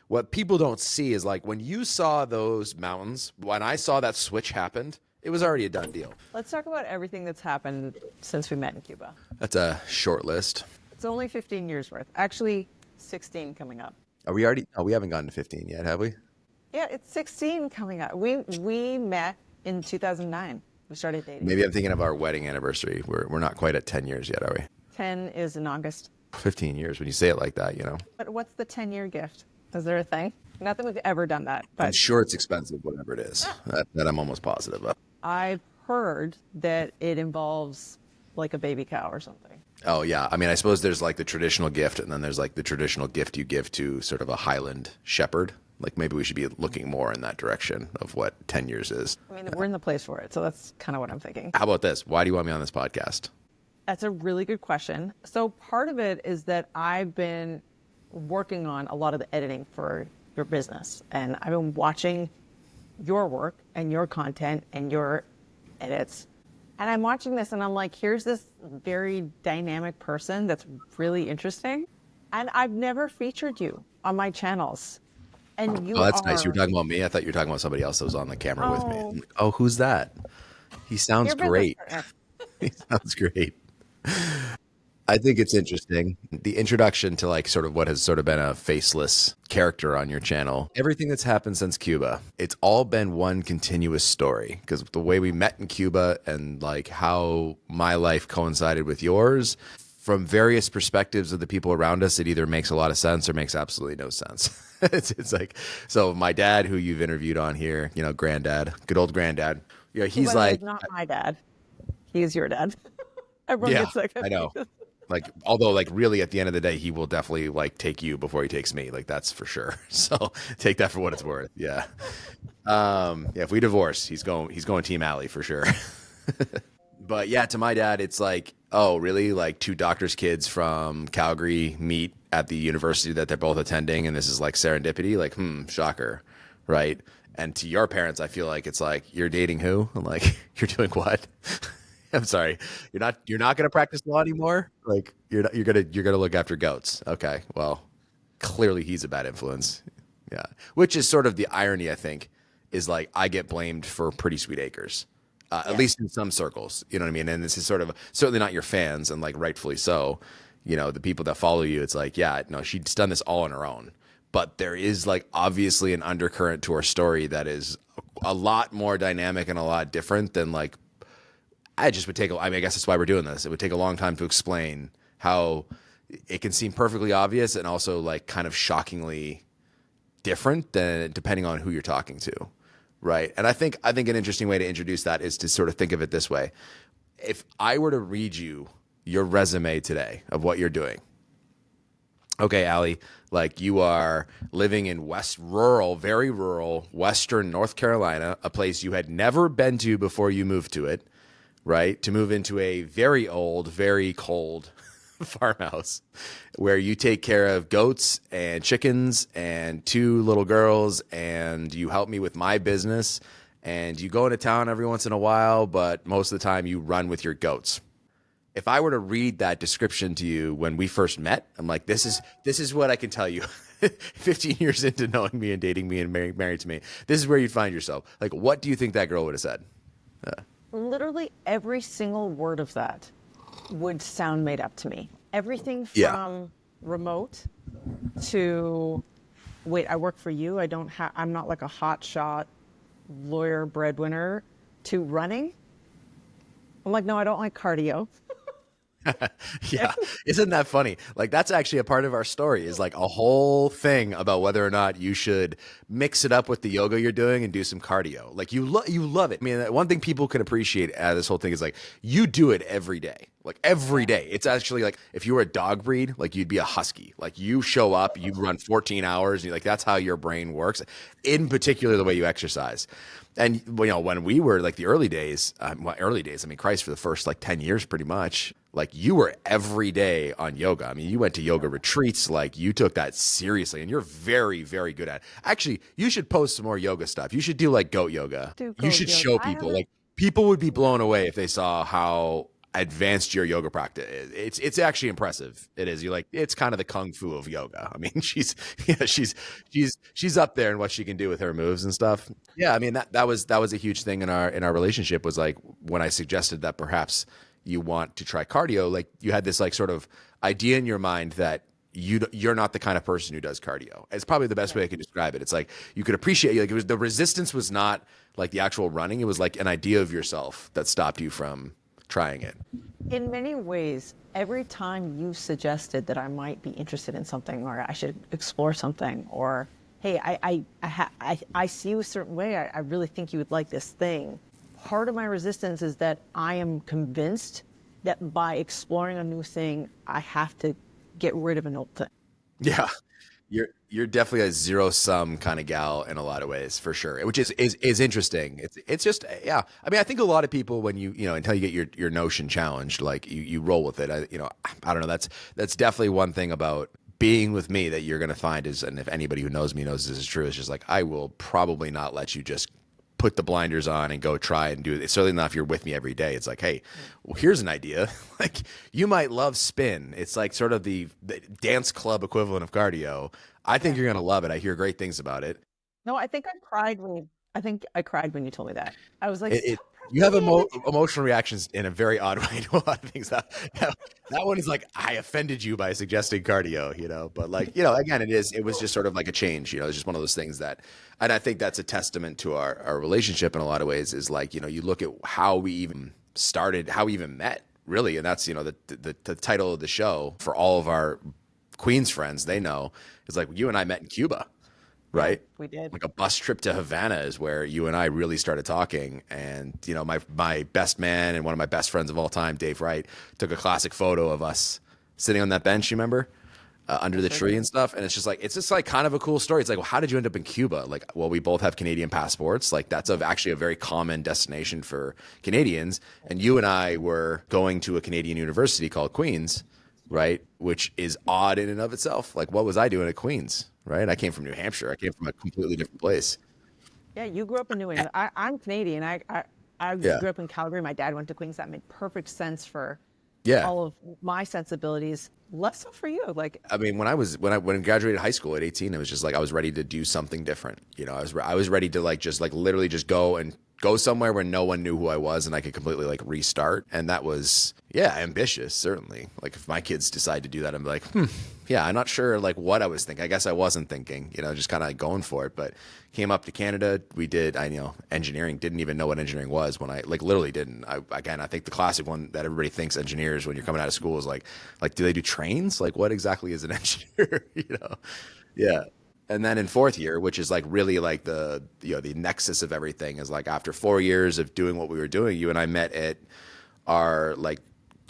What people don't see is like when you saw those mountains, when I saw that switch happened, it was already a done deal. Let's talk about everything that's happened since we met in Cuba. That's a short list. It's only 15 years worth. Actually, 16 coming up. Are we already? Oh, we haven't gotten to 15 yet, have we? Yeah, it's 16 coming up. We met in 2009. We started dating. Maybe I'm thinking of our wedding anniversary. We're not quite at 10 years yet, are we? 10 is in August. 15 years when you say it like that, you know. But what's the 10-year gift? Is there a thing? Not that we've ever done that, I'm but sure it's expensive, whatever it is. That I'm almost positive of. I've heard that it involves like a baby cow or something. Oh, yeah. I mean, I suppose there's like the traditional gift, and then there's like the traditional gift you give to sort of a Highland shepherd. Like maybe we should be looking more in that direction of what 10 years is. I mean, we're in the place for it, so that's kind of what I'm thinking. How about this? Why do you want me on this podcast? That's a really good question. So part of it is that I've been working on a lot of the editing for your business, and I've been watching your work and your content and your edits. And I'm watching this and I'm like, here's this very dynamic person that's really interesting. And I've never featured you on my channels. And you that's are... nice. You were talking about me. I thought you were talking about somebody else that was on the camera with me. Oh. Oh, who's that? He sounds Your business great. partner. He sounds great. I think it's interesting. The introduction to like sort of what has sort of been a faceless character on your channel. Everything that's happened since Cuba, it's all been one continuous story, because the way we met in Cuba and like how my life coincided with yours, from various perspectives of the people around us, it either makes a lot of sense or makes absolutely no sense. It's like, so my dad, who you've interviewed on here, you know, granddad, good old granddad. Yeah, he's like, not my dad. He's your dad. Everyone gets that I know. Like, although like really at the end of the day, he will definitely like take you before he takes me. Like that's for sure. So take that for what it's worth. Yeah. Yeah. If we divorce, he's going Team Alley for sure. But yeah, to my dad, it's like, oh, really? Like two doctors' kids from Calgary meet at the university that they're both attending, and this is like serendipity. Like, shocker, right? And to your parents, I feel like it's like, you're dating who? I'm like, you're doing what? I'm sorry, you're not gonna practice law anymore. Like you're gonna look after goats. Okay, well, clearly he's a bad influence. Yeah, which is sort of the irony, I think, is like I get blamed for Pretty Sweet Acres. At least in some circles, you know what I mean? And this is sort of certainly not your fans, and like rightfully so, you know, the people that follow you, it's like, yeah, no, she's done this all on her own. But there is like obviously an undercurrent to her story that is a lot more dynamic and a lot different than like, I just would take, I mean, I guess that's why we're doing this. It would take a long time to explain how it can seem perfectly obvious and also like kind of shockingly different than depending on who you're talking to. Right. And I think an interesting way to introduce that is to sort of think of it this way. If I were to read you your resume today of what you're doing. Okay, Allie, like you are living in very rural, Western North Carolina, a place you had never been to before you moved to it, right? To move into a very old, very cold farmhouse where you take care of goats and chickens and two little girls, and you help me with my business, and you go into town every once in a while, but most of the time you run with your goats. If I were to read that description to you when we first met, I'm like, this is what I can tell you. 15 years into knowing me and dating me and married to me, this is where you'd find yourself. Like, what do you think that girl would have said? Literally every single word of that would sound made up to me. Everything from remote to, wait, I work for you. I'm not like a hot shot lawyer breadwinner, to running. I'm like, no, I don't like cardio. Yeah. Isn't that funny? Like that's actually a part of our story, is like a whole thing about whether or not you should mix it up with the yoga you're doing and do some cardio. Like you love it. I mean, one thing people can appreciate out of this whole thing is like you do it every day. Like every day. It's actually like if you were a dog breed, like you'd be a husky. Like you show up, you run 14 hours, and you're like, that's how your brain works. In particular, the way you exercise. And you know, when we were like the early days, I mean, Christ, for the first like 10 years, pretty much, like you were every day on yoga. I mean, you went to yoga retreats, like you took that seriously, and you're very, very good at it. Actually, you should post some more yoga stuff. You should do like goat yoga. You should show people, like people would be blown away if they saw how advanced your yoga practice is. It's actually impressive. It is. You're like, it's kind of the kung fu of yoga. I mean, she's up there in what she can do with her moves and stuff. Yeah, I mean that was a huge thing in our relationship, was like when I suggested that perhaps you want to try cardio, like you had this like sort of idea in your mind that you're not the kind of person who does cardio. It's probably the best way I could describe it. It's like you could appreciate, like, it was, the resistance was not like the actual running. It was like an idea of yourself that stopped you from trying it. In many ways, every time you suggested that I might be interested in something, or I should explore something, or hey, I see you a certain way, I really think you would like this thing. Part of my resistance is that I am convinced that by exploring a new thing, I have to get rid of an old thing. Yeah. You're definitely a zero sum kind of gal in a lot of ways, for sure, which is interesting. It's just, yeah. I mean, I think a lot of people, when you know, until you get your notion challenged, like you roll with it. I don't know. That's definitely one thing about being with me that you're going to find is, and if anybody who knows me knows this is true, it's just like, I will probably not let you just put the blinders on and go try and do it. It's certainly not if you're with me every day. It's like, hey, well, here's an idea. Like, you might love spin. It's like sort of the dance club equivalent of cardio. I think you're going to love it. I hear great things about it. No, I think I cried when you told me that. I was like, you have emotional reactions in a very odd way to a lot of things. That one is like, I offended you by suggesting cardio, but like, again, it was just sort of like a change, it's just one of those things that, and I think that's a testament to our relationship in a lot of ways, is like, you look at how we even started, how we even met, really. And that's, the title of the show for all of our Queens friends, they know, is like, you and I met in Cuba. Right. We did. Like a bus trip to Havana is where you and I really started talking. And, my best man and one of my best friends of all time, Dave Wright, took a classic photo of us sitting on that bench, you remember? Under the tree and stuff. And it's just like kind of a cool story. It's like, well, how did you end up in Cuba? Like, well, we both have Canadian passports. Like, that's actually a very common destination for Canadians. And you and I were going to a Canadian university called Queens, right? Which is odd in and of itself. Like, what was I doing at Queens? Right. I came from New Hampshire. I came from a completely different place. Yeah, you grew up in New England. I'm Canadian. I grew up in Calgary. My dad went to Queens. That made perfect sense for all of my sensibilities. Less so for you. Like, I mean, when I graduated high school at 18, it was just like I was ready to do something different. I was ready to literally just go somewhere where no one knew who I was and I could completely like restart. And that was, ambitious, certainly. Like, if my kids decide to do that, I'm like, I'm not sure like what I was thinking. I guess I wasn't thinking, just kind of going for it. But came up to Canada. We did, engineering. Didn't even know what engineering was when I literally didn't. I think the classic one that everybody thinks engineers when you're coming out of school is like, do they do trains? Like, what exactly is an engineer? Yeah. And then in fourth year, which is like really like the nexus of everything, is like after 4 years of doing what we were doing, you and I met at our like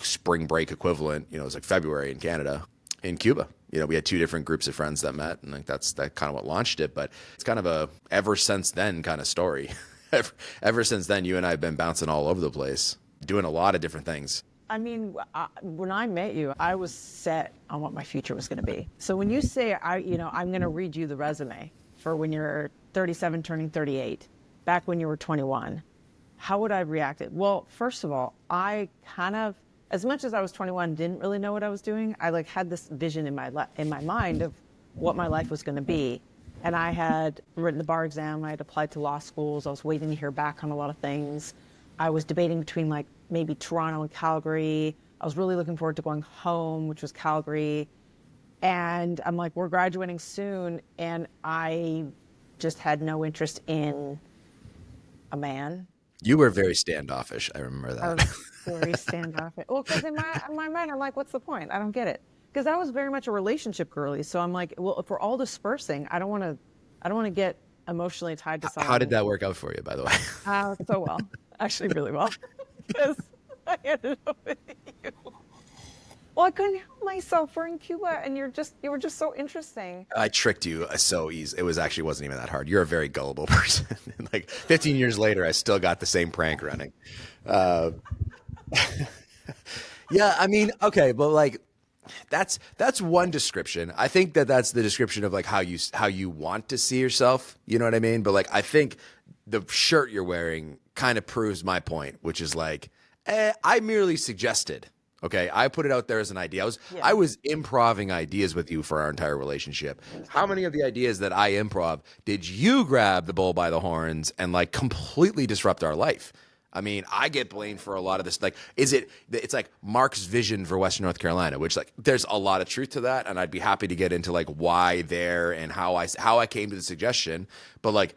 spring break equivalent. It was like February in Canada, in Cuba. We had two different groups of friends that met, and like that's kind of what launched it. But it's kind of a ever since then kind of story. Ever since then, you and I have been bouncing all over the place, doing a lot of different things. I mean, when I met you, I was set on what my future was going to be. So when you say, I'm going to read you the resume for when you're 37 turning 38, back when you were 21, how would I have reacted? Well, first of all, I kind of, as much as I was 21, didn't really know what I was doing. I like had this vision in my mind of what my life was going to be. And I had written the bar exam. I had applied to law schools. I was waiting to hear back on a lot of things. I was debating between like maybe Toronto and Calgary. I was really looking forward to going home, which was Calgary. And I'm like, we're graduating soon. And I just had no interest in a man. You were very standoffish. I remember that. I was very standoffish. Well, because in my mind, I'm like, what's the point? I don't get it. Because I was very much a relationship girly. So I'm like, well, if we're all dispersing, I don't want to get emotionally tied to someone. How did that work out for you, by the way? So well. Actually, really well. Because I ended up with you. Well, I couldn't help myself. We're in Cuba, and you were just so interesting. I tricked you so easy. It wasn't even that hard. You're a very gullible person. Like 15 years later, I still got the same prank running. Yeah, I mean, okay, but like that's one description. I think that's the description of like how you want to see yourself. You know what I mean? But like, I think the shirt you're wearing kind of proves my point, which is like, I merely suggested. Okay, I put it out there as an idea. Yeah. I was improving ideas with you for our entire relationship. How many of the ideas that I improv did you grab the bull by the horns and like completely disrupt our life? I mean, I get blamed for a lot of this. Like, it's like Mark's vision for Western North Carolina, which like there's a lot of truth to that, and I'd be happy to get into like why there and how I came to the suggestion. But like,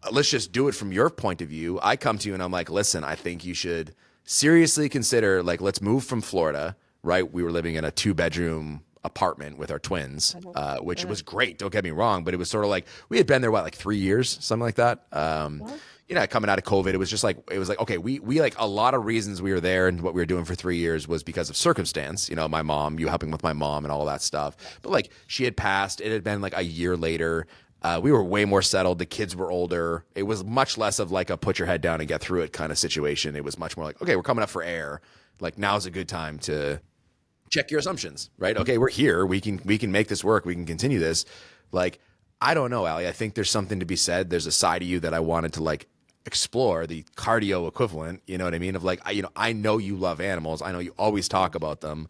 let's just do it from your point of view. I come to you and I'm like, listen, I think you should seriously consider like let's move from Florida, right? We were living in a 2-bedroom apartment with our twins, which was great. Don't get me wrong, but it was sort of like we had been there like 3 years, something like that. Coming out of COVID, it was like okay, we like a lot of reasons we were there and what we were doing for 3 years was because of circumstance. My mom, you helping with my mom and all that stuff. But like she had passed, it had been like a year later. We were way more settled. The kids were older. It was much less of like a put your head down and get through it kind of situation. It was much more like, okay, we're coming up for air. Like now's a good time to check your assumptions, right? Okay, we're here. We can make this work. We can continue this. Like, I don't know, Allie. I think there's something to be said. There's a side of you that I wanted to like explore, the cardio equivalent. You know what I mean? Of like, I know you love animals. I know you always talk about them.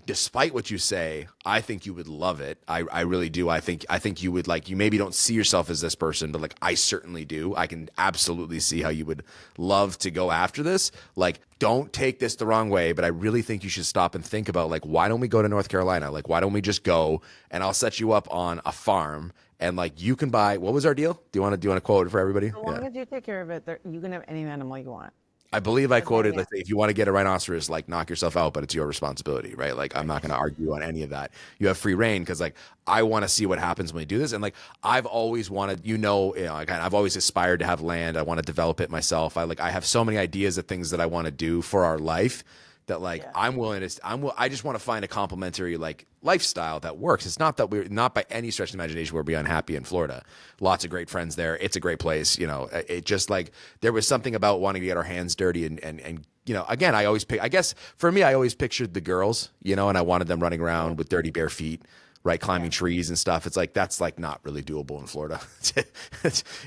Despite what you say, I think you would love it. I really do. I think you would like, you maybe don't see yourself as this person, but like I certainly do. I can absolutely see how you would love to go after this. Like, don't take this the wrong way, but I really think you should stop and think about like, why don't we go to North Carolina? Like, why don't we just go and I'll set you up on a farm and like you can buy, what was our deal? Do you want to quote it for everybody? As long as you take care of it, you can have any animal you want. I believe I quoted, like, if you want to get a rhinoceros, like knock yourself out, but it's your responsibility, right? Like, I'm not going to argue on any of that. You have free reign because, like, I want to see what happens when we do this. And like, I've always wanted, I've always aspired to have land. I want to develop it myself. I have so many ideas of things that I want to do for our life that like I'm willing to. I just want to find a complementary like lifestyle that works. It's not that we're not by any stretch of the imagination we'll be unhappy in Florida. Lots of great friends there. It's a great place. It just like there was something about wanting to get our hands dirty and again, I guess for me, I always pictured the girls, and I wanted them running around with dirty bare feet, right, climbing trees and stuff. It's like that's like not really doable in Florida.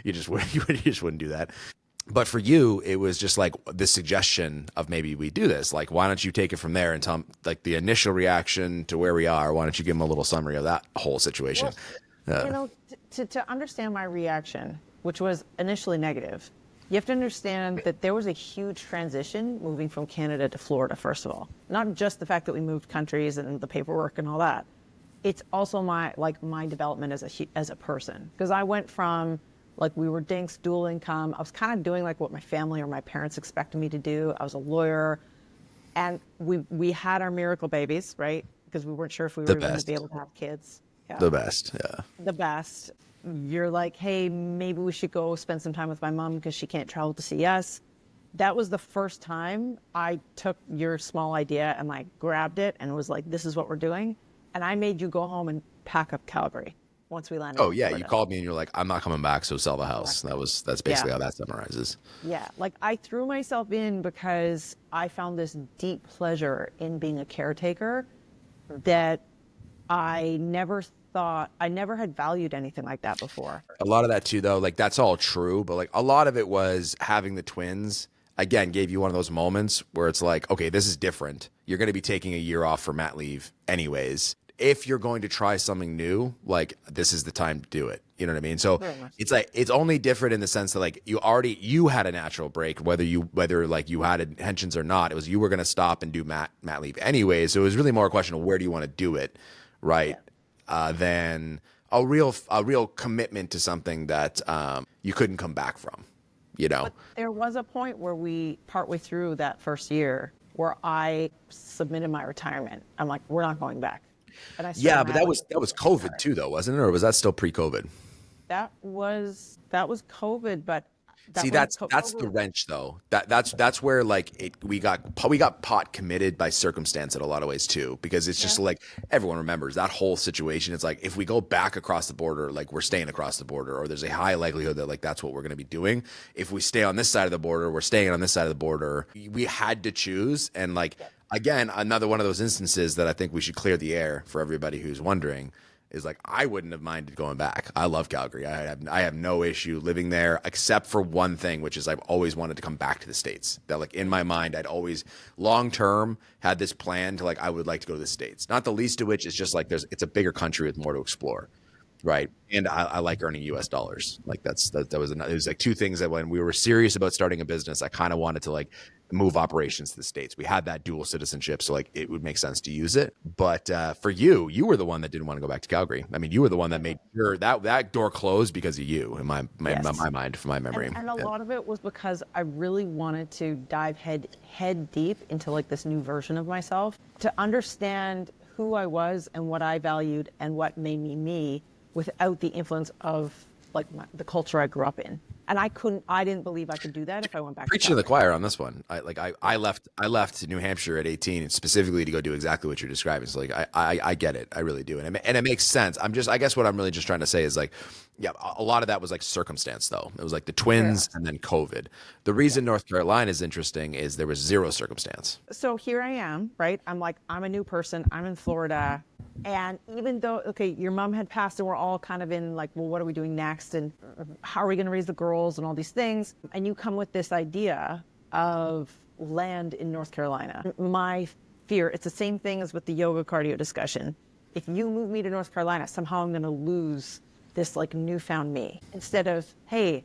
You just wouldn't do that. But for you, it was just like this suggestion of maybe we do this. Like, why don't you take it from there and tell them, like, the initial reaction to where we are? Why don't you give them a little summary of that whole situation? Well, to understand my reaction, which was initially negative, you have to understand that there was a huge transition moving from Canada to Florida, first of all. Not just the fact that we moved countries and the paperwork and all that. It's also my development as a person. Because I went from, like, we were dinks, dual income. I was kind of doing like what my family or my parents expected me to do. I was a lawyer, and we had our miracle babies, right? Because we weren't sure if we were going to be able to have kids. Yeah. The best, yeah. The best. You're like, hey, maybe we should go spend some time with my mom because she can't travel to see us. That was the first time I took your small idea and like grabbed it and was like, this is what we're doing. And I made you go home and pack up Calgary. Once we landed. Oh yeah, you called me and you're like, I'm not coming back, so sell the house. That's basically how that summarizes. Yeah, like I threw myself in because I found this deep pleasure in being a caretaker that I never had valued anything like that before. A lot of that too, though, like that's all true, but like a lot of it was having the twins. Again, gave you one of those moments where it's like, okay, this is different. You're going to be taking a year off for mat leave anyways. If you're going to try something new, like this is the time to do it. You know what I mean? So it's like, it's only different in the sense that like you had a natural break, whether like you had intentions or not. It was, you were going to stop and do mat leave anyway. So it was really more a question of where do you want to do it? Right. Than a real commitment to something that you couldn't come back from, But there was a point where partway through that first year where I submitted my retirement. I'm like, we're not going back. Yeah, but that was COVID too, though, wasn't it? Or was that still pre-COVID? That was COVID, but see, that's the wrench, though. That's where like we got pot committed by circumstance in a lot of ways too, because it's just like everyone remembers that whole situation. It's like if we go back across the border, like we're staying across the border, or there's a high likelihood that like that's what we're going to be doing. If we stay on this side of the border, we're staying on this side of the border. We had to choose, and like. Again, another one of those instances that I think we should clear the air for everybody who's wondering is like, I wouldn't have minded going back. I love Calgary. I have no issue living there, except for one thing, which is I've always wanted to come back to the States. That like in my mind, I'd always long term had this plan to like, I would like to go to the States. Not the least of which is just like it's a bigger country with more to explore. Right. And I like earning US dollars. Like that was it was like two things that when we were serious about starting a business, I kind of wanted to like move operations to the States. We had that dual citizenship, so like it would make sense to use it. But for you were the one that didn't want to go back to Calgary. I mean, you were the one that made sure that door closed because of you in my mind, from my memory. And a lot of it was because I really wanted to dive head deep into like this new version of myself, to understand who I was and what I valued and what made me me, without the influence of like the culture I grew up in. And I didn't believe I could do that if I went back. Preaching to the choir on this one. I left New Hampshire at 18 specifically to go do exactly what you're describing. So like, I get it. I really do. And it makes sense. I guess what I'm really just trying to say is like, yeah, a lot of that was like circumstance though. It was like the twins and then COVID. The reason North Carolina is interesting is there was zero circumstance. So here I am, right? I'm a new person. I'm in Florida. And even though, okay, your mom had passed and we're all kind of in like, well, what are we doing next? And how are we going to raise the girls and all these things? And you come with this idea of land in North Carolina. My fear, it's the same thing as with the yoga cardio discussion. If you move me to North Carolina, somehow I'm going to lose this like newfound me. Instead of, hey,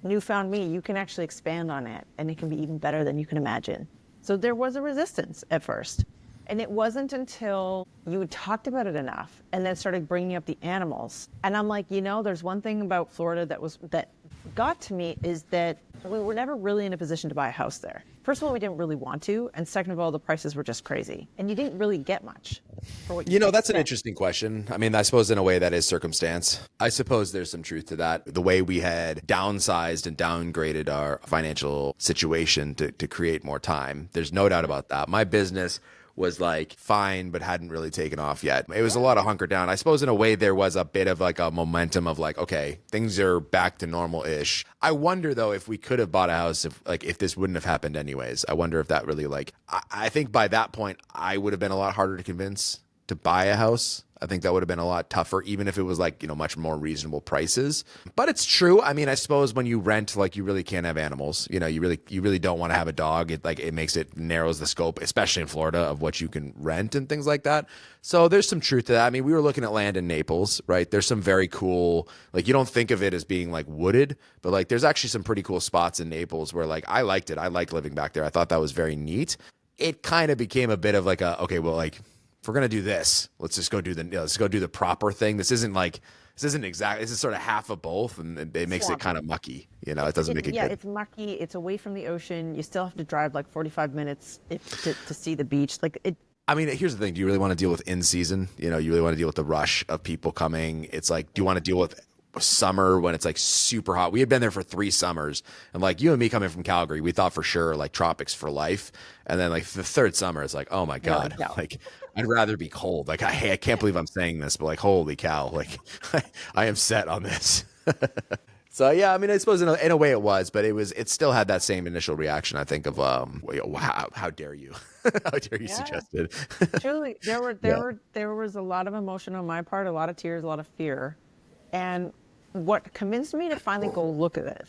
newfound me, you can actually expand on it and it can be even better than you can imagine. So there was a resistance at first. And it wasn't until you talked about it enough and then started bringing up the animals. And I'm like, there's one thing about Florida that got to me is that we were never really in a position to buy a house there. First of all, we didn't really want to. And second of all, the prices were just crazy. And you didn't really get much for what you that's an interesting question. I mean, I suppose in a way that is circumstance. I suppose there's some truth to that. The way we had downsized and downgraded our financial situation to create more time. There's no doubt about that. My business was like fine, but hadn't really taken off yet. It was a lot of hunker down. I suppose in a way there was a bit of like a momentum of like, okay, things are back to normal-ish. I wonder though, if we could have bought a house, if this wouldn't have happened anyways. I wonder if that really I think by that point I would have been a lot harder to convince to buy a house. I think that would have been a lot tougher, even if it was like, much more reasonable prices. But it's true. I mean, I suppose when you rent, like you really can't have animals. You really don't want to have a dog. It narrows the scope, especially in Florida, of what you can rent and things like that. So there's some truth to that. I mean, we were looking at land in Naples, right? There's some very cool, like you don't think of it as being like wooded, but like there's actually some pretty cool spots in Naples where like I liked it. I liked living back there. I thought that was very neat. It kind of became a bit of like okay, well, like, if we're gonna do this, let's just go do the proper thing. This isn't exactly. This is sort of half of both, and it makes it kind of mucky. It doesn't make it. Yeah, good. It's mucky. It's away from the ocean. You still have to drive like 45 minutes to see the beach. Like it. I mean, here's the thing. Do you really want to deal with in season? You really want to deal with the rush of people coming. It's like, do you want to deal with summer when it's like super hot? We had been there for 3 summers, and like you and me coming from Calgary, we thought for sure like tropics for life. And then like the 3rd summer, it's like, oh my God, like I'd rather be cold. Like I can't believe I'm saying this, but like, holy cow, like I am set on this. So yeah, I mean, I suppose in a way it was, but it still had that same initial reaction. I think of how dare you, how dare you suggest it? Truly, there was a lot of emotion on my part, a lot of tears, a lot of fear. And what convinced me to finally go look at it,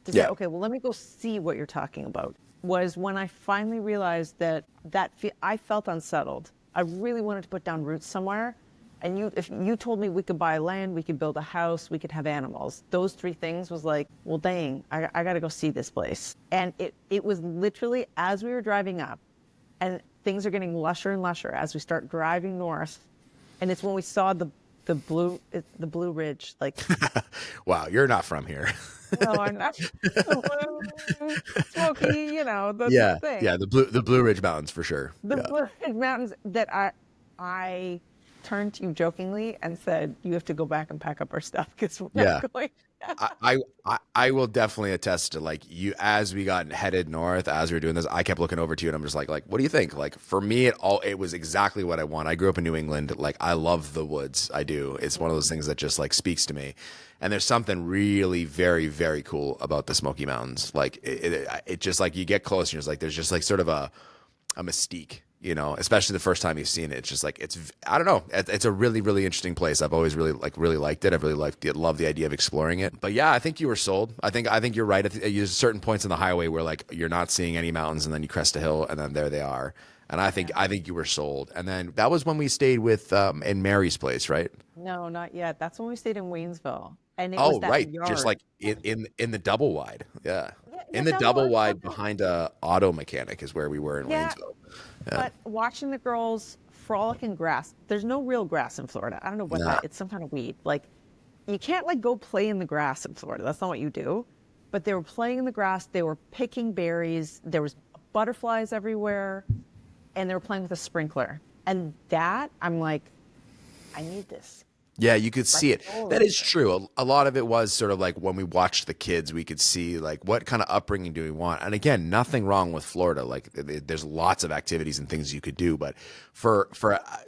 to say, okay, well, let me go see what you're talking about, was when I finally realized that I felt unsettled. I really wanted to put down roots somewhere. And if you told me we could buy land, we could build a house, we could have animals, those 3 things was like, well, dang, I got to go see this place. And it was literally as we were driving up, and things are getting lusher and lusher as we start driving north. And it's when we saw the blue ridge, like. Wow, you're not from here. No, I'm not. Smoky, the thing. Yeah, the Blue Ridge Mountains for sure. Blue Ridge Mountains that I turned to you jokingly and said, you have to go back and pack up our stuff because we're not going. I will definitely attest to like you, as we got headed north, as we were doing this, I kept looking over to you and I'm just like, what do you think? Like for me, it was exactly what I want. I grew up in New England. Like I love the woods. I do. It's one of those things that just like speaks to me. And there's something really very, very cool about the Smoky Mountains. Like it just like you get close and you're just like, there's just like sort of a mystique especially the first time you've seen it. It's just like, I don't know. It's a really, really interesting place. I've always really liked it. I've really love the idea of exploring it. But yeah, I think you were sold. I think you're right. There's certain points in the highway where like you're not seeing any mountains, and then you crest a hill, and then there they are. And I think you were sold. And then that was when we stayed with in Mary's place, right? No, not yet. That's when we stayed in Waynesville, and it was Oh, that right. Just yard. like in the double wide. Yeah. Yeah, yeah, In the double double or wide something. behind a auto mechanic is where we were in Yeah, Waynesville. Yeah. but watching the girls frolic in grass, there's no real grass in Florida. I don't know what Nah. that, it's some kind of weed. Like, you can't like go play in the grass in Florida. That's not what you do. But they were playing in the grass, they were picking berries, there was butterflies everywhere, and they were playing with a sprinkler. And that, I'm like, I need this. Yeah, you could My see it. soul That needs is it. true. A lot of it was sort of like when we watched the kids, we could see like what kind of upbringing do we want. And again, nothing wrong with Florida. Like there's lots of activities and things you could do, but for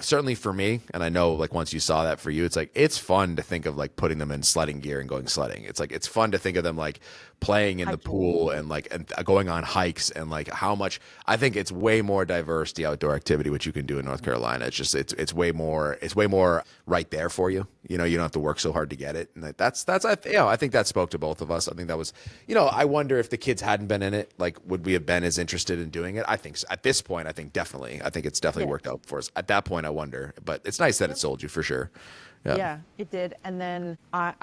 certainly for me, and I know like once you saw that for you, it's like it's fun to think of like putting them in sledding gear and going sledding. It's like it's fun to think of them like playing in the Hiking. pool and like and going on hikes and like how much I think it's way more diverse the outdoor activity which you can do in North Carolina. It's just it's way more right there for you. You don't have to work so hard to get it. And I think that spoke to both of us. I think that was, I wonder if the kids hadn't been in it, like would we have been as interested in doing it? I think so. At this point, I think definitely. I think it's definitely Yeah. worked out for us. At that point, I wonder, but it's nice that it sold you for sure. Yeah. Yeah, it did. And then,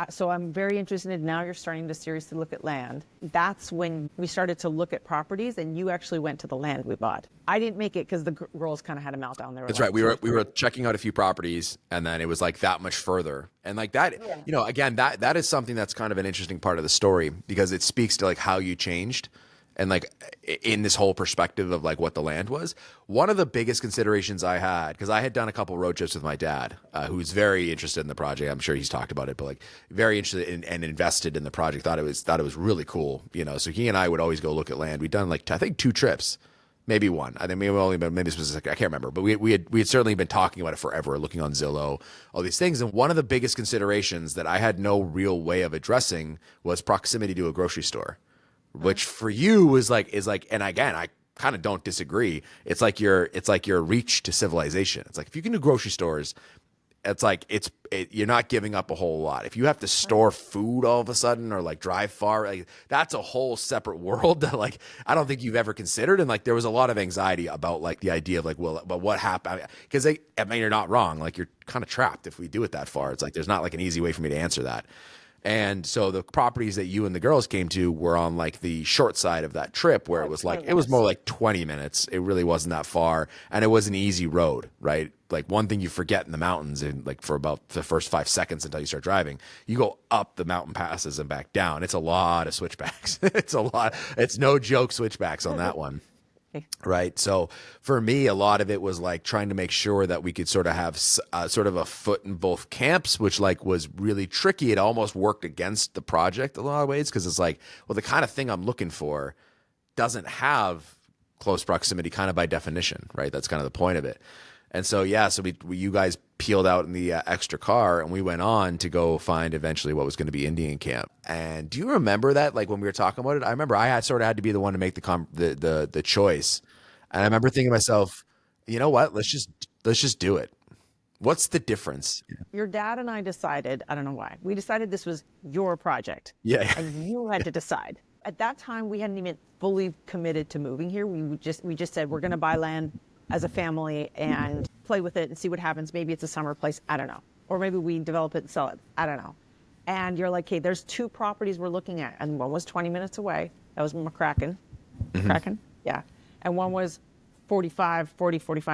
so I'm very interested in now you're starting to seriously look at land. That's when we started to look at properties, and you actually went to the land we bought. I didn't make it because the girls kind of had a meltdown. They were That's like, right. We were checking out a few properties, and then it was like that much further. And like that, Yeah. again, that is something that's kind of an interesting part of the story because it speaks to like how you changed and like in this whole perspective of like what the land was. One of the biggest considerations I had, because I had done a couple road trips with my dad, who's very interested in the project. I'm sure he's talked about it, but like very interested in, and invested in the project. Thought it was really cool. So he and I would always go look at land. We'd done like I think 2 trips. Maybe one. I think maybe this was I can't remember, but we had certainly been talking about it forever, looking on Zillow, all these things. And one of the biggest considerations that I had no real way of addressing was proximity to a grocery store, which for you is like, and again, I kind of don't disagree. It's like your reach to civilization. It's like if you can do grocery stores, it's like you're not giving up a whole lot. If you have to store food all of a sudden or like drive far, like that's a whole separate world that like I don't think you've ever considered. And like there was a lot of anxiety about like the idea of like, well, but what happened? Because I mean, you're not wrong. Like you're kind of trapped if we do it that far. It's like there's not like an easy way for me to answer that. And so the properties that you and the girls came to were on like the short side of that trip where it Like was 20 like, it was more minutes. like 20 minutes. It really wasn't that far. And it was an easy road, right? Like one thing you forget in the mountains and like for about the first 5 seconds until you start driving, you go up the mountain passes and back down. It's a lot of switchbacks. It's a lot. It's no joke switchbacks on that one. Right. So for me, a lot of it was like trying to make sure that we could sort of have sort of a foot in both camps, which like was really tricky. It almost worked against the project a lot of ways because it's like, well, the kind of thing I'm looking for doesn't have close proximity kind of by definition, right? That's kind of the point of it. And so, yeah, so you guys peeled out in the extra car and we went on to go find eventually what was going to be Indian camp. And do you remember that? Like when we were talking about it, I remember I had to be the one to make the choice. And I remember thinking to myself, you know what? Let's just do it. What's the difference? Your dad and I decided, I don't know why, we decided this was your project Yeah. and you had to decide. At that time, we hadn't even fully committed to moving here. We just said, we're going to buy land as a family and play with it and see what happens. Maybe it's a summer place. I don't know. Or maybe we develop it and sell it. I don't know. And you're like, okay, there's 2 properties we're looking at. And one was 20 minutes away. That was McCracken. McCracken? Yeah. And one was 45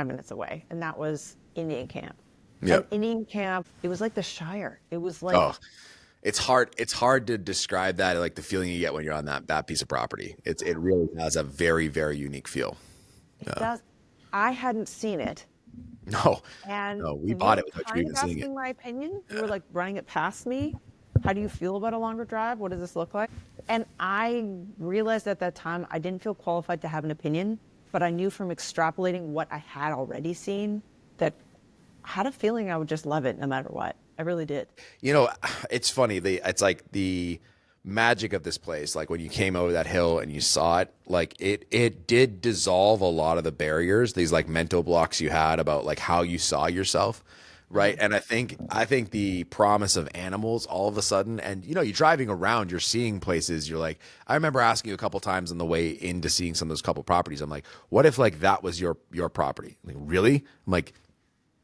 minutes away. And that was Indian Camp. Yeah. And Indian Camp, it was like the Shire. It was like, Oh, it's hard. It's hard to describe that, like the feeling you get when you're on that piece of property. It really has a very, very unique feel. it does. I hadn't seen it. No, And no, we you bought were it without you kind even of seeing it. asking my opinion. You were like running it past me. How do you feel about a longer drive? What does this look like? And I realized at that time I didn't feel qualified to have an opinion, but I knew from extrapolating what I had already seen that I had a feeling I would just love it no matter what. I really did. It's funny. It's like the magic of this place, like when you came over that hill and you saw it, like it did dissolve a lot of the barriers, these like mental blocks you had about like how you saw yourself, right? And I think the promise of animals all of a sudden, and you know, you're driving around, you're seeing places, you're like, I remember asking you a couple times on the way into seeing some of those couple properties, I'm like, what if like that was your property? Like, really? I'm like,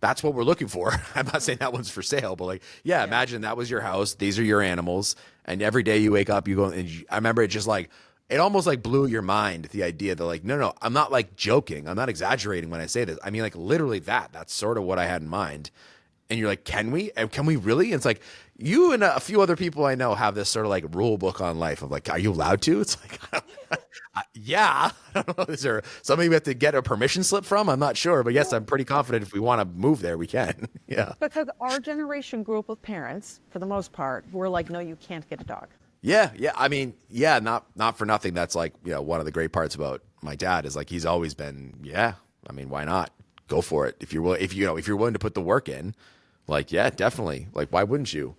that's what we're looking for. I'm not saying that one's for sale, but like, yeah, imagine that was your house. These are your animals. And every day you wake up, you go, and I remember it just like, it almost like blew your mind, the idea that like, no, I'm not like joking. I'm not exaggerating when I say this. I mean, like literally that's sort of what I had in mind. And you're like, can we really? And it's like, you and a few other people I know have this sort of like rule book on life of like, are you allowed to? It's like, yeah. I don't know. Is there somebody we have to get a permission slip from? I'm not sure, but yes, I'm pretty confident if we want to move there, we can. Yeah. Because our generation grew up with parents, for the most part, who were like, no, you can't get a dog. Yeah. I mean, yeah, not for nothing. That's like, you know, one of the great parts about my dad is like, he's always been, yeah, I mean, why not? Go for it. If you're willing, if you're willing to put the work in, like, yeah, definitely. Like, why wouldn't you?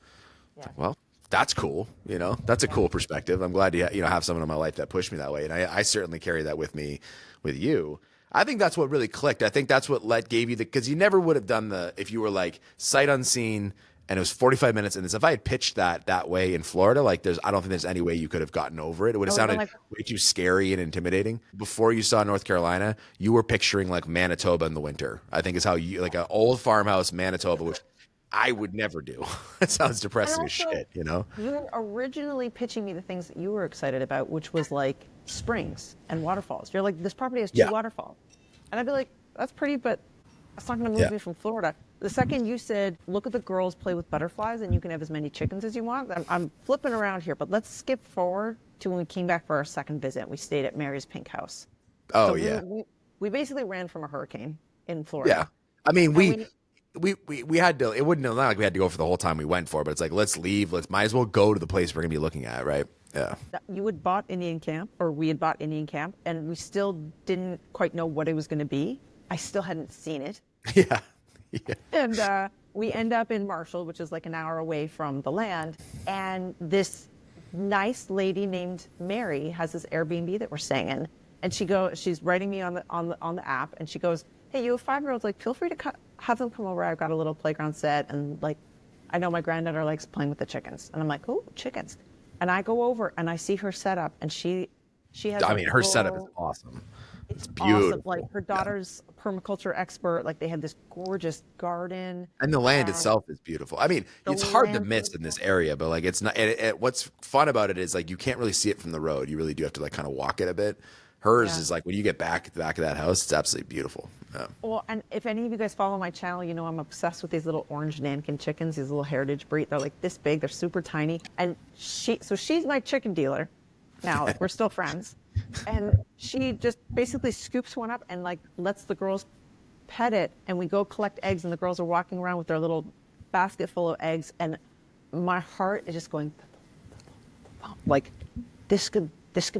Yeah. Like, well, that's cool. You know, that's a cool perspective. I'm glad to, have someone in my life that pushed me that way. And I certainly carry that with me, with you. I think that's what really clicked. I think that's what gave you because you never would have done if you were like sight unseen and it was 45 minutes. And if I had pitched that way in Florida, like I don't think there's any way you could have gotten over it. It would have sounded way too scary and intimidating. Before you saw North Carolina, you were picturing like Manitoba in the winter. I think is how you, like an old farmhouse, Manitoba, which I would never do. It sounds depressing as shit, you know? You were originally pitching me the things that you were excited about, which was like springs and waterfalls. You're like, this property has two waterfalls. And I'd be like, that's pretty, but that's not going to move me from Florida. The second you said, look at the girls play with butterflies and you can have as many chickens as you want, I'm flipping around here, but let's skip forward to when we came back for our second visit. We stayed at Mary's Pink House. Oh, so yeah. We basically ran from a hurricane in Florida. Yeah. I mean, we had to, it wouldn't, not like we had to go for the whole time we went for, but it's like, let's leave. Might as well go to the place we're going to be looking at, right? Yeah. You had bought Indian Camp, or we had bought Indian Camp, and we still didn't quite know what it was going to be. I still hadn't seen it. Yeah. And we end up in Marshall, which is like an hour away from the land. And this nice lady named Mary has this Airbnb that we're staying in. And she's writing me on the app, and she goes, hey, you have 5-year-olds, like, feel free to have them come over. I've got a little playground set, and like, I know my granddaughter likes playing with the chickens. And I'm like, oh, chickens. And I go over and I see her setup, and she has. I mean, her setup is awesome. It's beautiful. Awesome. Like her daughter's a permaculture expert. Like they had this gorgeous garden. And the land itself is beautiful. I mean, it's hard to miss in this area, but like it's not. What's fun about it is like you can't really see it from the road. You really do have to like kind of walk it a bit. Hers is like when you get back at the back of that house, it's absolutely beautiful. Yeah. Well, and if any of you guys follow my channel, you know I'm obsessed with these little orange Nankin chickens, these little heritage breed. They're like this big, they're super tiny. And she's my chicken dealer now. Like, we're still friends. And she just basically scoops one up and like lets the girls pet it. And we go collect eggs, and the girls are walking around with their little basket full of eggs. And my heart is just going like, this could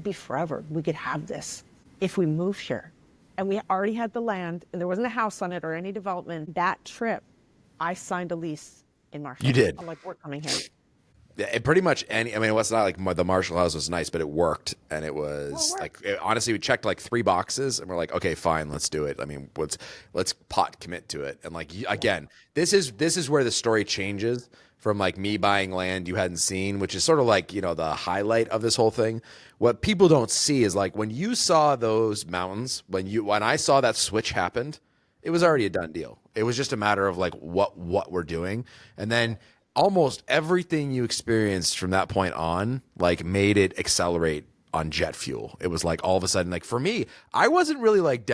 be forever. We could have this if we move here. And we already had the land, and there wasn't a house on it or any development. That trip, I signed a lease in Marshall. You did. I'm like, we're coming here. Yeah, it pretty much I mean, it was not like the Marshall House was nice, but it worked, and it was honestly, we checked like 3 boxes, and we're like, okay, fine, let's do it. I mean, let's commit to it, and like again, this is where the story changes from like me buying land you hadn't seen, which is sort of like the highlight of this whole thing. What people don't see is like when you saw those mountains, when I saw that switch happened, it was already a done deal. It was just a matter of like what we're doing, and then almost everything you experienced from that point on like made it accelerate on jet fuel. It was like all of a sudden, like for me, I wasn't really like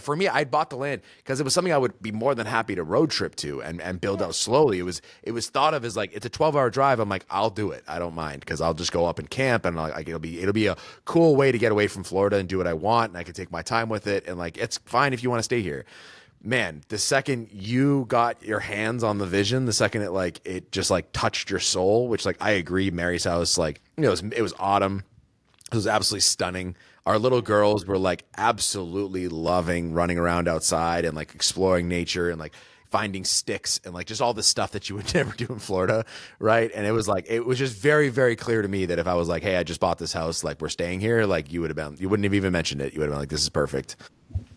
for me, I bought the land because it was something I would be more than happy to road trip to and build out slowly. It was thought of as like, it's a 12-hour drive. I'm like, I'll do it. I don't mind because I'll just go up and camp, and like it'll be a cool way to get away from Florida and do what I want, and I can take my time with it, and like it's fine if you want to stay here. Man, the second you got your hands on the vision, the second it just like touched your soul, which like I agree, Mary's house, like it was autumn. It was absolutely stunning. Our little girls were like absolutely loving running around outside and like exploring nature, and like finding sticks and like just all the stuff that you would never do in Florida, right? And it was like it was just very, very clear to me that if I was like, hey, I just bought this house, like we're staying here, like you wouldn't have even mentioned it. You would have been like, this is perfect.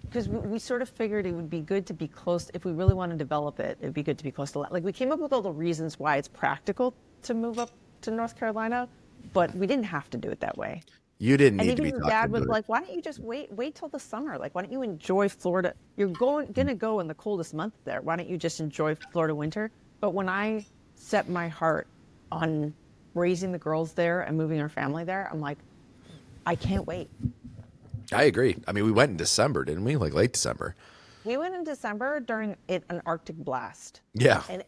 Because we sort of figured it would be good to be close. If we really want to develop it, it'd be good to be close to like we came up with all the reasons why it's practical to move up to North Carolina, but we didn't have to do it that way. You didn't And need to even be your talking dad was about it. like, why don't you just wait till the summer? Like, why don't you enjoy Florida? You're gonna go in the coldest month there. Why don't you just enjoy Florida winter? But when I set my heart on raising the girls there and moving our family there, I'm like, I can't wait. I agree. I mean, we went in December, didn't we? Like late December. We went in December during an Arctic blast. Yeah. And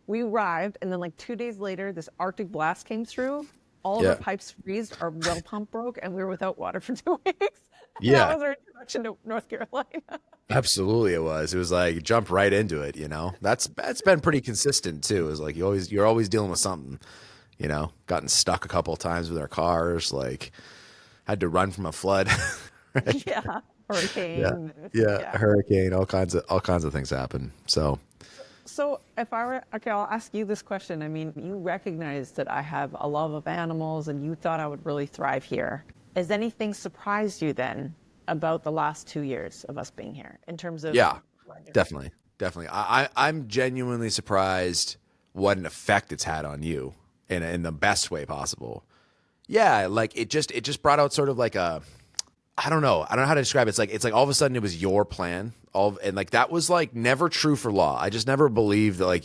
we arrived, and then like 2 days later, this Arctic blast came through. All of Yeah. our pipes freezed, our well pump broke, and we were without water for 2 weeks. And Yeah. that was our introduction to North Carolina. Absolutely, it was. It was like jump right into it. That's been pretty consistent too. It was like you're always dealing with something. Gotten stuck a couple of times with our cars. Like had to run from a flood. Right? Yeah, hurricane. Yeah, hurricane. All kinds of things happen. So if I were, okay, I'll ask you this question. I mean, you recognize that I have a love of animals and you thought I would really thrive here. Has anything surprised you then about the last 2 years of us being here in terms of? Yeah, definitely. I'm genuinely surprised what an effect it's had on you in the best way possible. Yeah, like it just brought out sort of like I don't know how to describe it. It's like all of a sudden it was your plan. And like that was like never true for law. I just never believed that like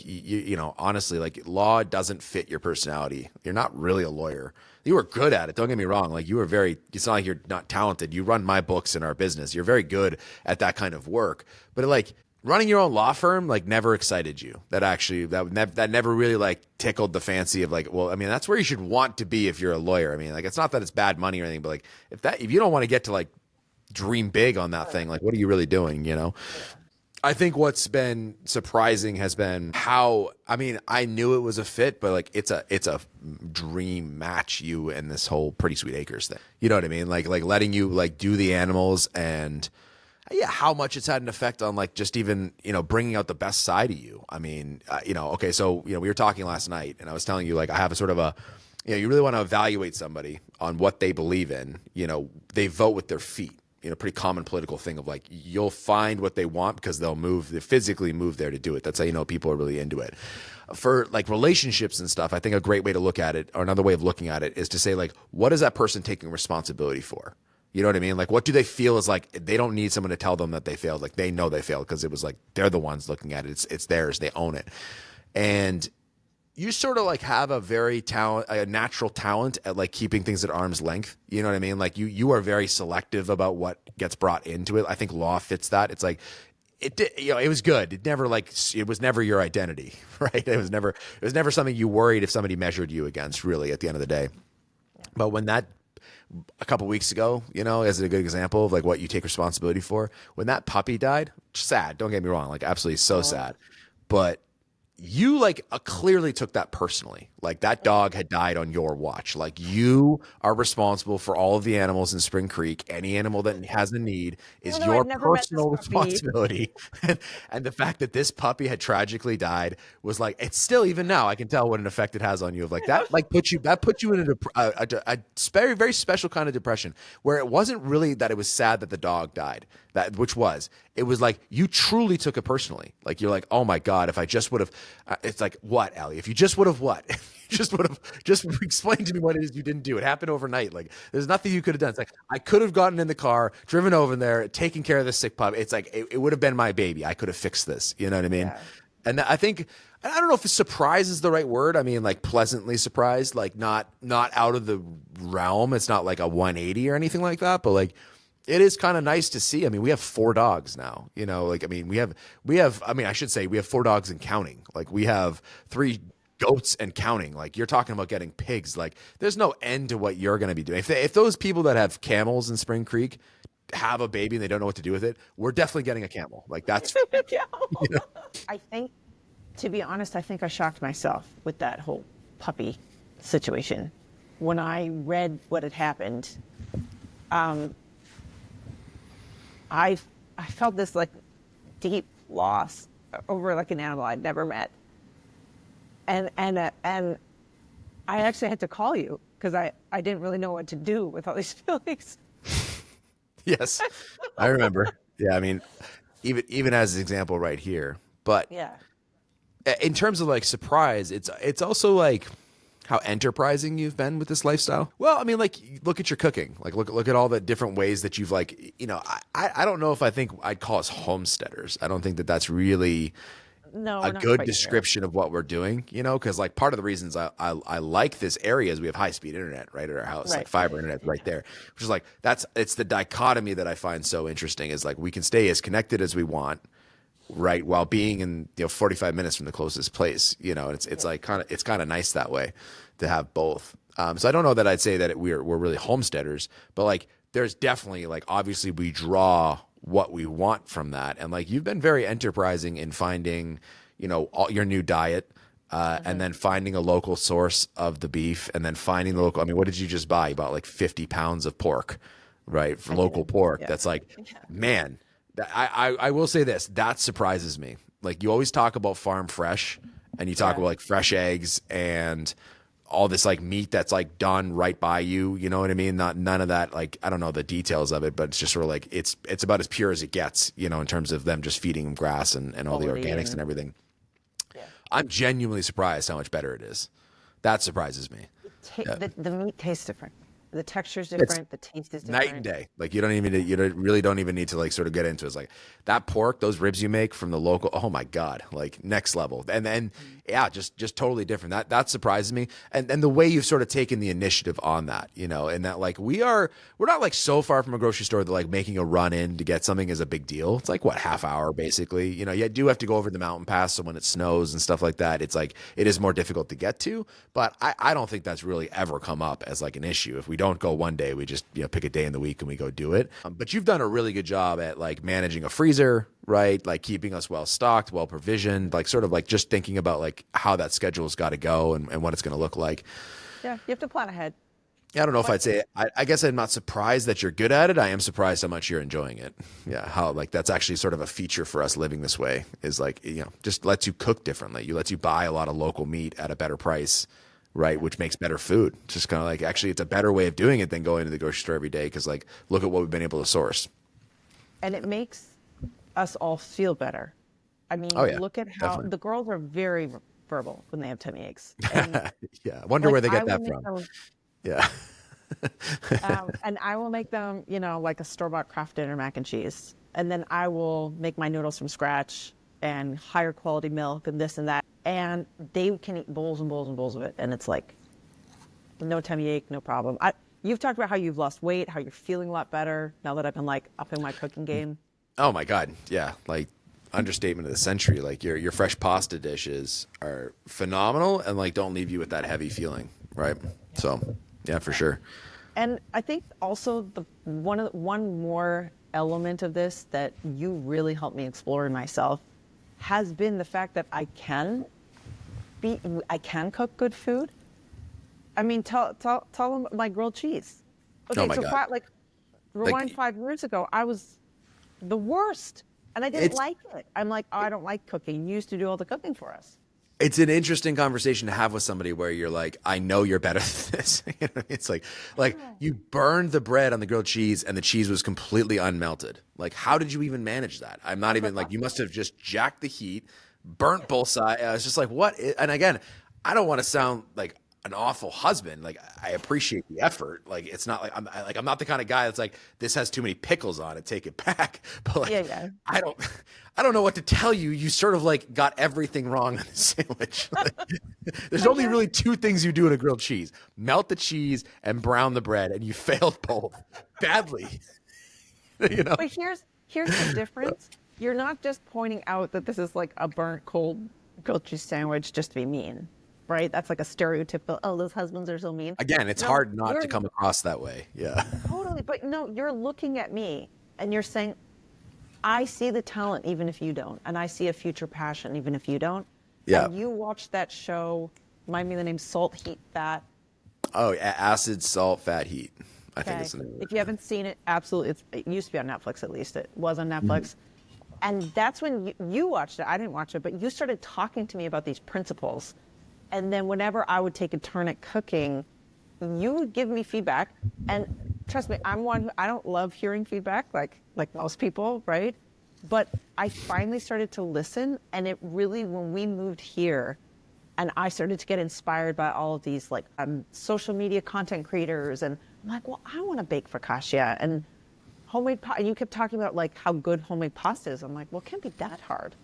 honestly, like law doesn't fit your personality. You're not really a lawyer. You were good at it. Don't get me wrong. Like you were it's not like you're not talented. You run my books in our business. You're very good at that kind of work. But like running your own law firm like never excited you. That never really like tickled the fancy of like, well, I mean, that's where you should want to be if you're a lawyer. I mean, like it's not that it's bad money or anything, but like if you don't want to get to like dream big on that thing, like what are you really doing? I think what's been surprising has been how, I mean, I knew it was a fit, but like it's a dream match, you and this whole Pretty Sweet Acres thing. You know what I mean? Like letting you like do the animals and yeah, how much it's had an effect on like just even, bringing out the best side of you. I mean, okay, so, we were talking last night and I was telling you like I have a sort of you really want to evaluate somebody on what they believe in. They vote with their feet. Pretty common political thing of like you'll find what they want because they physically move there to do it. That's how you know people are really into it. For like relationships and stuff, I think a great way to look at it, or another way of looking at it, is to say like, what is that person taking responsibility for? You know what I mean? Like, what do they feel is like they don't need someone to tell them that they failed. Like they know they failed because it was like they're the ones looking at it. It's theirs. They own it, and you sort of like have a natural talent at like keeping things at arm's length. You know what I mean? Like you are very selective about what gets brought into it. I think law fits that. It's like it was good. It was never your identity, right? It was never something you worried if somebody measured you against, really, at the end of the day. But when that a couple weeks ago, as a good example of like what you take responsibility for, when that puppy died, sad. Don't get me wrong, like absolutely so sad, but you like clearly took that personally. Like that dog had died on your watch. Like you are responsible for all of the animals in Spring Creek. Any animal that has a need is your personal responsibility. And the fact that this puppy had tragically died was like, it's still, even now I can tell what an effect it has on you. Of like that, like put you in a very, very special kind of depression where it wasn't really that it was sad that the dog died. It was like you truly took it personally. Like you're like, oh my God, if I just would have, it's like, what, Allie? If you just would have what? If you just would have just explained to me what it is you didn't do. It happened overnight. Like there's nothing you could have done. It's like, I could have gotten in the car, driven over there, taken care of the sick pup. It's like, it would have been my baby. I could have fixed this. You know what I mean? Yeah. And I think, I don't know if surprise is the right word. I mean, like pleasantly surprised, like not out of the realm. It's not like a 180 or anything like that, but like, it is kind of nice to see. I mean, we have 4 dogs now, like, I mean, we have, I should say we have 4 dogs and counting. Like we have 3 goats and counting. Like you're talking about getting pigs. Like there's no end to what you're going to be doing. If those people that have camels in Spring Creek have a baby and they don't know what to do with it, we're definitely getting a camel. Like that's, I think, to be honest, I think I shocked myself with that whole puppy situation. When I read what had happened, I felt this like deep loss over like an animal I'd never met. And I actually had to call you because I didn't really know what to do with all these feelings. Yes, I remember. Yeah, I mean, even as an example right here, but Yeah. in terms of like surprise, it's also like how enterprising you've been with this lifestyle. Well, I mean, like look at your cooking. Like look at all the different ways that you've like, I don't know if I think I'd call us homesteaders. I don't think that that's really No, a we're not good quite there. description of what we're doing, because like part of the reasons I like this area is we have high speed internet right at our house, like Right. fiber internet right there, which is like it's the dichotomy that I find so interesting is like we can stay as connected as we want, right, while being in 45 minutes from the closest place, and it's like kind of nice that way to have both. So I don't know that I'd say that we're really homesteaders, but like there's definitely like obviously we draw what we want from that, and like you've been very enterprising in finding all your new diet, and then finding a local source of the beef, and then finding the local. I mean, what did you just buy? You bought like 50 pounds of pork, right? For I local did. pork. Yeah. That's like, Yeah. man, I will say this, that surprises me. Like you always talk about farm fresh, and you talk Yeah. about like fresh eggs and all this like meat that's like done right by you. You know what I mean? None of that. Like I don't know the details of it, but it's just sort of like it's about as pure as it gets. In terms of them just feeding them grass and all the Quality organics and and everything. yeah. I'm genuinely surprised how much better it is. That surprises me. Yeah. The meat tastes different. The texture is It's different. The taste is night and different. day. Like really don't even need to like sort of get into it. It's like that pork, those ribs you make from the local. Oh my God, like next level. And then yeah, just totally different. That surprises me. And the way you've sort of taken the initiative on that, and that like we're not like so far from a grocery store that like making a run in to get something is a big deal. It's like what, half hour basically. You do have to go over the mountain pass, so when it snows and stuff like that, it's like it is more difficult to get to. But I don't think that's really ever come up as like an issue. If we don't go one day, we just pick a day in the week and we go do it. But you've done a really good job at like managing a freezer, right? Like keeping us well stocked, well provisioned, like sort of like just thinking about like how that schedule's got to go and what it's going to look like. Yeah, you have to plan ahead. Yeah, I don't know if I'd say I guess I'm not surprised that you're good at it. I am surprised how much you're enjoying it. Yeah, how like that's actually sort of a feature for us living this way is like just lets you cook differently. You lets you buy a lot of local meat at a better price, right? Which makes better food. It's just kind of like actually it's a better way of doing it than going to the grocery store every day because like look at what we've been able to source. And it makes us all feel better. I mean, Oh yeah, look at how definitely. the girls are very verbal when they have tummy aches. And Yeah, I wonder like where they I get will that make from. them, Yeah. and I will make them, like a store-bought Kraft Dinner mac and cheese. And then I will make my noodles from scratch and higher quality milk and this and that. And they can eat bowls and bowls and bowls of it. And it's like, no tummy ache, no problem. You've talked about how you've lost weight, how you're feeling a lot better now that I've been like upping my cooking game. Oh my God. Yeah. Like understatement of the century. Like your fresh pasta dishes are phenomenal and like don't leave you with that heavy feeling. Right. So yeah, for sure. And I think also the one more element of this that you really helped me explore in myself has been the fact that I can cook good food. I mean, tell them my grilled cheese. Oh Okay, my so God. rewind Like 5 years ago, I was the worst, and I didn't it's like it. I'm like, oh, I don't like cooking. You used to do all the cooking for us. it's an interesting conversation to have with somebody where you're like, I know you're better than this. It's like you burned the bread on the grilled cheese and the cheese was completely unmelted. Like, how did you even manage that? I'm not even like, you must have just jacked the heat, burnt both sides. I was just like, what? And again, I don't want to sound like an awful husband. Like I appreciate the effort. Like it's not like I'm not the kind of guy that's like this has too many pickles on it. Take it back. But like Yeah, yeah. I don't know what to tell you. You sort of like got everything wrong on the sandwich. Like, there's only really two things you do in a grilled cheese: melt the cheese and brown the bread, and you failed both badly. But here's the difference. You're not just pointing out that this is like a burnt cold grilled cheese sandwich just to be mean, right? That's like a stereotypical, oh, those husbands are so mean. Again, it's No, hard not to you're come across that way. Yeah. totally, but no, you're looking at me and you're saying, I see the talent even if you don't, and I see a future passion even if you don't. Yeah. And you watched that show, remind me of the name, Salt, Heat, Fat. Oh, acid, salt, fat, heat. I think Okay. it's the name of it. If you haven't seen it, absolutely. It used to be on Netflix at least. It was on Netflix. And that's when you watched it. I didn't watch it, but you started talking to me about these principles. And then whenever I would take a turn at cooking, you would give me feedback. And trust me, I'm one who I don't love hearing feedback like most people, right? But I finally started to listen, and it really, when we moved here, and I started to get inspired by all of these like social media content creators, and I'm like, well, I want to bake focaccia and and you kept talking about like how good homemade pasta is. I'm like, well, it can't be that hard.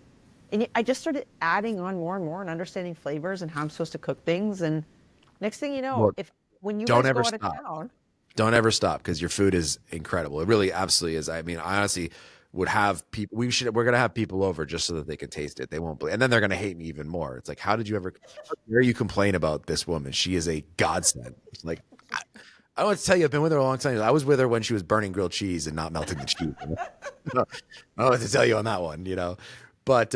And I just started adding on more and more and understanding flavors and how I'm supposed to cook things. And next thing you know, Well, if when you don't guys go ever out of stop. town, Don't ever stop because your food is incredible. It really absolutely is. I mean, I honestly would have people, we're going to have people over just so that they can taste it. They won't believe, and then they're going to hate me even more. It's like, how dare you complain about this woman? She is a godsend. It's like, I want to tell you, I've been with her a long time. I was with her when she was burning grilled cheese and not melting the cheese. I don't know what to tell you on that one, but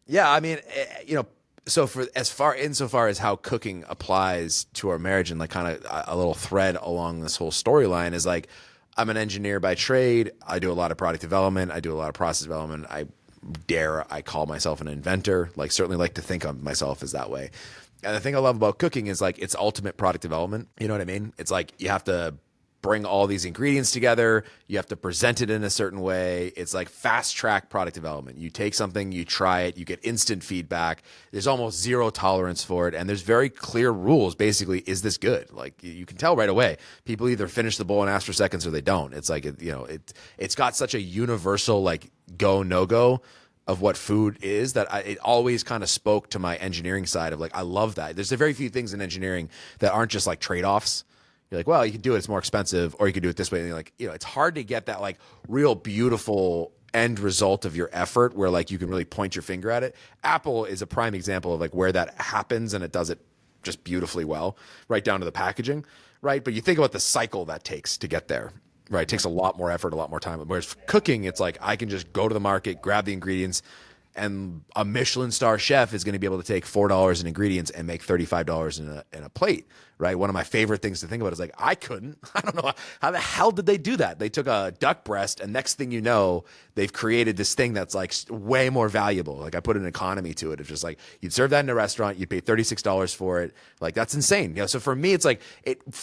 yeah, I mean, so for insofar as how cooking applies to our marriage, and like kind of a little thread along this whole storyline is like, I'm an engineer by trade. I do a lot of product development. I do a lot of process development. I call myself an inventor. Like, certainly like to think of myself as that way. And the thing I love about cooking is like it's ultimate product development. You know what I mean? It's like you have to bring all these ingredients together. You have to present it in a certain way. It's like fast track product development. You take something, you try it, you get instant feedback. There's almost zero tolerance for it. And there's very clear rules. Basically, is this good? Like you can tell right away. People either finish the bowl and ask for seconds or they don't. It's like, it's got such a universal like go, no go of what food is that it always kind of spoke to my engineering side of like, I love that. There's a very few things in engineering that aren't just like trade-offs. You're like, well, you can do it, it's more expensive, or you can do it this way. And you're like, it's hard to get that like real beautiful end result of your effort where like you can really point your finger at it. Apple is a prime example of like where that happens, and it does it just beautifully well, right down to the packaging, right? But you think about the cycle that takes to get there. Right. It takes a lot more effort, a lot more time. Whereas cooking, it's like I can just go to the market, grab the ingredients, and a Michelin star chef is going to be able to take $4 in ingredients and make $35 in a plate. Right. One of my favorite things to think about is like, I don't know. How the hell did they do that? They took a duck breast, and next thing you know, they've created this thing that's like way more valuable. Like I put an economy to it. It's just like you'd serve that in a restaurant, you'd pay $36 for it. Like that's insane. So for me, it's like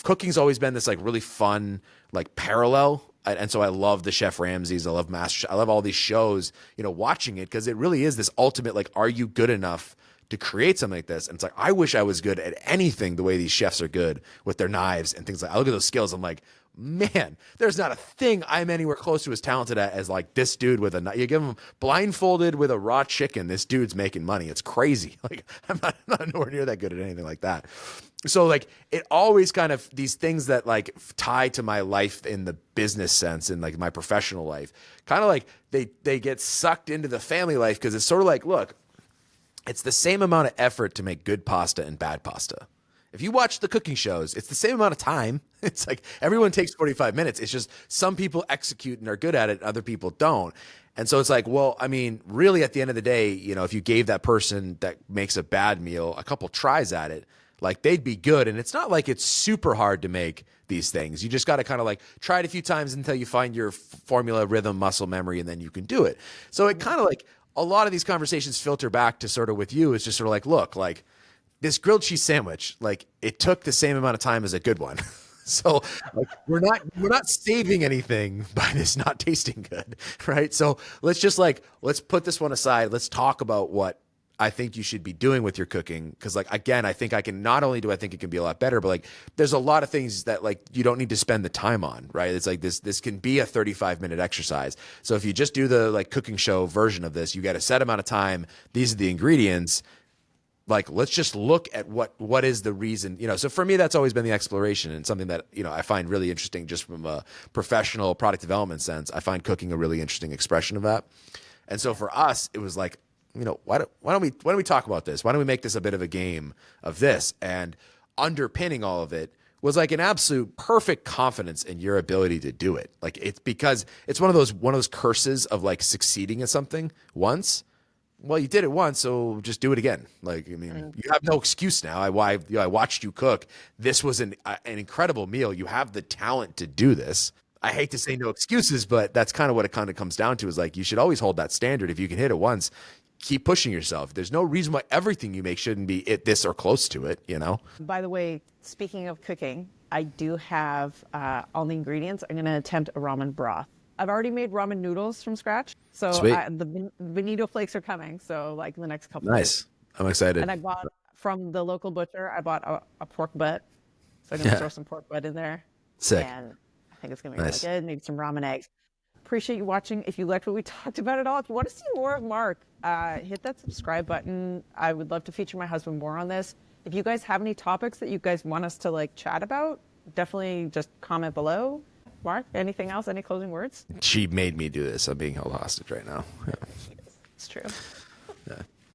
cooking's always been this like really fun, like parallel. And so I love the Chef Ramsays. I love MasterChef. I love all these shows, watching it because it really is this ultimate, like, are you good enough to create something like this? And it's like, I wish I was good at anything the way these chefs are good with their knives and things like I look at those skills. I'm like, man, there's not a thing I'm anywhere close to as talented at as like this dude with a knife. You give him blindfolded with a raw chicken, this dude's making money. It's crazy. Like I'm not nowhere near that good at anything like that. So like it always kind of these things that like tie to my life in the business sense and like my professional life, kind of like they get sucked into the family life because it's sort of like, look, it's the same amount of effort to make good pasta and bad pasta. If you watch the cooking shows, it's the same amount of time. It's like everyone takes 45 minutes. It's just some people execute and are good at it, other people don't. And so it's like, well, I mean, really at the end of the day, if you gave that person that makes a bad meal a couple tries at it, like they'd be good. And it's not like it's super hard to make these things. You just got to kind of like try it a few times until you find your formula, rhythm, muscle memory, and then you can do it. So it kind of like a lot of these conversations filter back to sort of with you. It's just sort of like, look, like this grilled cheese sandwich, like it took the same amount of time as a good one. So like we're not saving anything by this not tasting good, right? So let's put this one aside. Let's talk about what I think you should be doing with your cooking. Because like, again, I think I can, not only do I think it can be a lot better, but like there's a lot of things that like you don't need to spend the time on, right? It's like this can be a 35-minute exercise. So if you just do the like cooking show version of this, you get a set amount of time. These are the ingredients. Like, let's just look at what is the reason, so for me, that's always been the exploration and something that, I find really interesting just from a professional product development sense. I find cooking a really interesting expression of that. And so for us, it was like, why don't we talk about this? Why don't we make this a bit of a game of this? And underpinning all of it was like an absolute perfect confidence in your ability to do it. Like it's because it's one of those curses of like succeeding at something once. Well, you did it once, so just do it again. Like, I mean, you have no excuse now. I watched you cook. This was an incredible meal. You have the talent to do this. I hate to say no excuses, but that's kind of what it kind of comes down to is like, you should always hold that standard. If you can hit it once, keep pushing yourself. There's no reason why everything you make shouldn't be it this or close to it, you know? By the way, speaking of cooking, I do have all the ingredients. I'm going to attempt a ramen broth. I've already made ramen noodles from scratch, so Sweet. the bonito flakes are coming. So like in the next couple of Nice. days. I'm excited. And I bought from the local butcher. I bought a pork butt, so I'm gonna Yeah. throw some pork butt in there. Sick. And I think it's gonna be Nice. really good. Maybe some ramen eggs. Appreciate you watching. If you liked what we talked about at all, if you want to see more of Mark, hit that subscribe button. I would love to feature my husband more on this. If you guys have any topics that you guys want us to like chat about, definitely just comment below. Mark, anything else? Any closing words? She made me do this. I'm being held hostage right now. Yeah. It's true. Yeah.